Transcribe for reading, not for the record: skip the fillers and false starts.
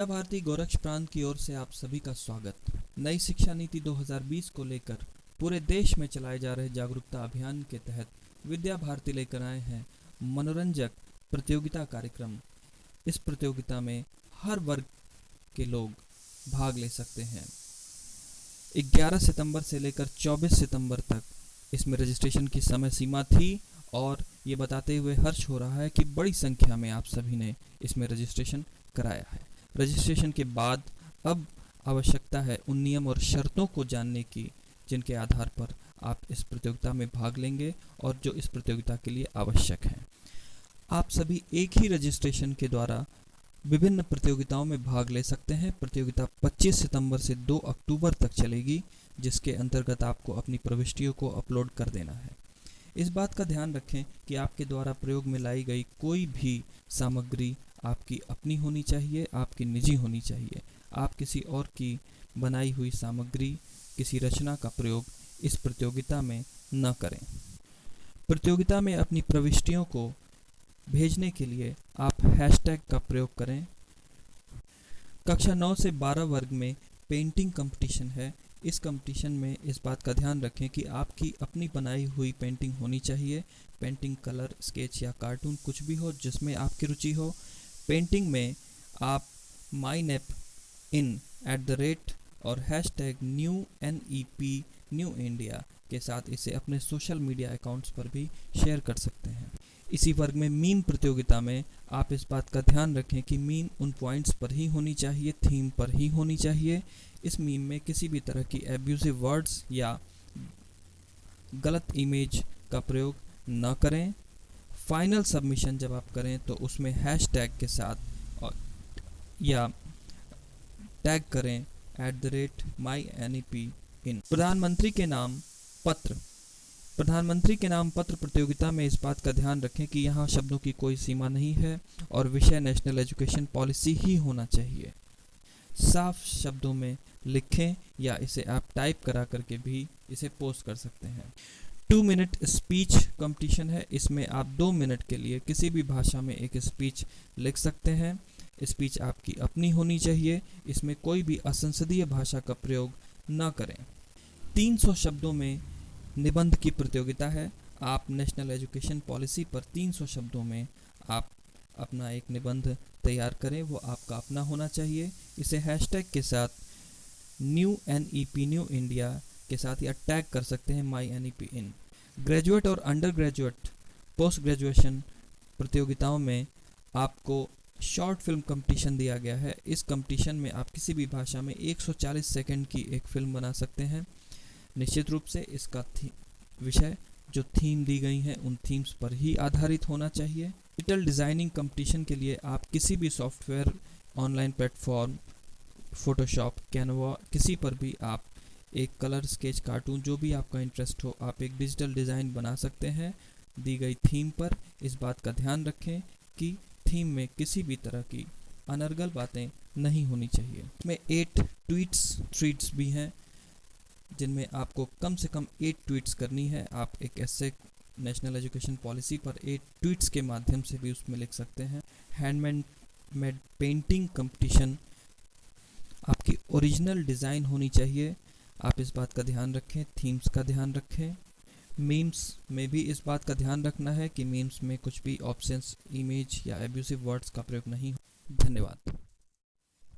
भारती गोरक्ष प्रांत की ओर से आप सभी का स्वागत। नई शिक्षा नीति 2020 को लेकर पूरे देश में चलाए जा रहे जागरूकता अभियान के तहत विद्या भारती लेकर आए हैं मनोरंजक प्रतियोगिता कार्यक्रम। इस प्रतियोगिता में हर वर्ग के लोग भाग ले सकते हैं। 11 सितंबर से लेकर 24 सितंबर तक इसमें रजिस्ट्रेशन की समय सीमा थी और ये बताते हुए हर्ष हो रहा है कि बड़ी संख्या में आप सभी ने इसमें रजिस्ट्रेशन कराया है। रजिस्ट्रेशन के बाद अब आवश्यकता है उन नियम और शर्तों को जानने की जिनके आधार पर आप इस प्रतियोगिता में भाग लेंगे और जो इस प्रतियोगिता के लिए आवश्यक हैं। आप सभी एक ही रजिस्ट्रेशन के द्वारा विभिन्न प्रतियोगिताओं में भाग ले सकते हैं। प्रतियोगिता 25 सितंबर से 2 अक्टूबर तक चलेगी, जिसके अंतर्गत आपको अपनी प्रविष्टियों को अपलोड कर देना है। इस बात का ध्यान रखें कि आपके द्वारा प्रयोग में लाई गई कोई भी सामग्री आपकी अपनी होनी चाहिए, आपकी निजी होनी चाहिए। आप किसी और की बनाई हुई सामग्री, किसी रचना का प्रयोग इस प्रतियोगिता में न करें। प्रतियोगिता में अपनी प्रविष्टियों को भेजने के लिए आप हैशटैग का प्रयोग करें। कक्षा 9 से 12 वर्ग में पेंटिंग कंपटीशन है। इस कंपटीशन में इस बात का ध्यान रखें कि आपकी अपनी बनाई हुई पेंटिंग होनी चाहिए। पेंटिंग, कलर, स्केच या कार्टून कुछ भी हो जिसमें आपकी रुचि हो। पेंटिंग में आप mynepin और हैशटैग #NEP New India के साथ इसे अपने सोशल मीडिया अकाउंट्स पर भी शेयर कर सकते हैं। इसी वर्ग में मीम प्रतियोगिता में आप इस बात का ध्यान रखें कि मीम उन पॉइंट्स पर ही होनी चाहिए, थीम पर ही होनी चाहिए। इस मीम में किसी भी तरह की एब्यूजिव वर्ड्स या गलत इमेज का प्रयोग न करें। फाइनल सबमिशन जब आप करें तो उसमें हैशटैग के साथ या टैग करें @mynepin। प्रधानमंत्री के नाम पत्र प्रतियोगिता में इस बात का ध्यान रखें कि यहाँ शब्दों की कोई सीमा नहीं है और विषय नेशनल एजुकेशन पॉलिसी ही होना चाहिए। साफ शब्दों में लिखें या इसे आप टाइप करा करके भी इसे पोस्ट कर सकते हैं। 2 मिनट स्पीच कंपटीशन है। इसमें आप 2 मिनट के लिए किसी भी भाषा में एक स्पीच लिख सकते हैं। स्पीच आपकी अपनी होनी चाहिए। इसमें कोई भी असंसदीय भाषा का प्रयोग न करें। 300 शब्दों में निबंध की प्रतियोगिता है। आप नेशनल एजुकेशन पॉलिसी पर 300 शब्दों में आप अपना एक निबंध तैयार करें, वो आपका अपना होना चाहिए। इसे हैशटैग के साथ #NEP New India के साथ या टैग कर सकते हैं mynepin। ग्रेजुएट और अंडर ग्रेजुएट पोस्ट ग्रेजुएशन प्रतियोगिताओं में आपको शॉर्ट फिल्म कंपटीशन दिया गया है। इस कंपटीशन में आप किसी भी भाषा में 140 सेकंड की एक फिल्म बना सकते हैं। निश्चित रूप से इसका विषय जो थीम दी गई है उन थीम्स पर ही आधारित होना चाहिए। डिजिटल डिज़ाइनिंग कंपटीशन के लिए आप किसी भी software, online platform, Photoshop, Canva, किसी पर भी आप एक कलर, स्केच, कार्टून, जो भी आपका इंटरेस्ट हो, आप एक डिजिटल डिज़ाइन बना सकते हैं दी गई थीम पर। इस बात का ध्यान रखें कि थीम में किसी भी तरह की अनर्गल बातें नहीं होनी चाहिए। इसमें 8 थ्रेड्स भी हैं जिनमें आपको कम से कम 8 ट्वीट्स करनी है। आप एक ऐसे नेशनल एजुकेशन पॉलिसी पर 8 ट्वीट्स के माध्यम से भी उसमें लिख सकते हैं। हैंडमेड पेंटिंग कंपटीशन, आपकी ओरिजिनल डिज़ाइन होनी चाहिए। आप इस बात का ध्यान रखें। थीम्स का ध्यान रखें। मीम्स में भी इस बात का ध्यान रखना है कि मीम्स में कुछ भी ऑप्शंस, इमेज या एब्यूसिव वर्ड्स का प्रयोग नहीं हो। धन्यवाद।